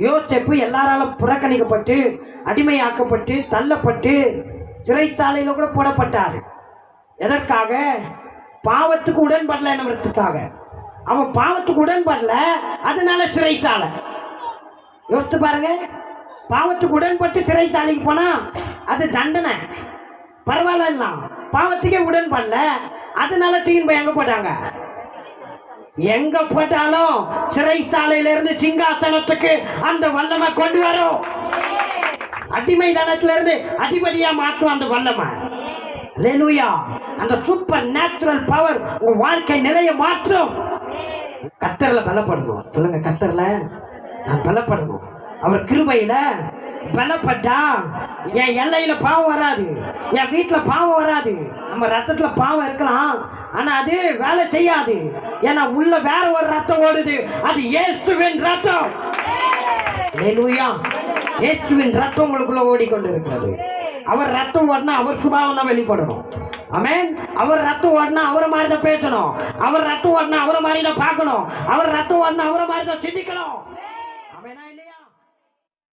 யோசேப்பு எல்லாராலும் புறக்கணிக்கப்பட்டு அடிமையாக்கப்பட்டு தள்ளப்பட்டு சிறைச்சாலையில் கூட போடப்பட்டார். எதற்காக? பாவத்துக்கு உடன்படலைன்றதுக்காக. அவன் பாவத்துக்கு உடன்படல, அதனால சிறைச்சாலை. யோசித்து பாருங்க, பாவத்துக்கு உடன்பட்டு சிறைச்சாலைக்கு போனா அது தண்டனை, பரவாயில்ல. பாவத்துக்கே உடன்படல, அதனால தூக்கின்னு போய் எங்க போட்டாங்க? எங்க போட்டாலும் சிறைச்சாலையில இருந்து சிங்காசனத்துக்கு அந்த வல்லமை கொண்டு வரும். அடிமை தனத்துல இருந்து அதிபதியா மாற்றும் அந்த வல்லமை. அல்லேலூயா. அந்த சூப்பர் நேச்சுரல் பவர் உங்க வாழ்க்கை நிலையை மாற்றும். கர்த்தர்ல பலப்படணும். சொல்லுங்க, கர்த்தர்ல நான் பலப்படணும். அவர் கிருபையில பலப்பட்டா என் எல்லையில பாவம் வராது, என் வீட்டில் பாவம் வராது. நம்ம ரத்தத்துல பாவம் இருக்கலாம், ஆனா அது வேலை செய்யாது. ஏன்னா உள்ள வேற ஒரு ரத்தம் ஓடுது, அது இயேசுவின் ரத்தம். அல்லேலூயா. இயேசுவின் ரத்தம் உங்களுக்குள்ள ஓடிக்கொண்டு இருக்கிறது. அவர் ரத்தம் ஓடினா அவர் சுபாவம் தான் வெளிப்படணும். ஆமென். அவர் ரத்தம் ஓடினா அவரை மாதிரி தான் பேசணும். அவர் ரத்தம் ஓடினா அவரை மாதிரி தான் பார்க்கணும். அவர் ரத்தம் ஓடினா அவரை மாதிரி தான் சிந்திக்கணும். ஆமெனா இல்லையா?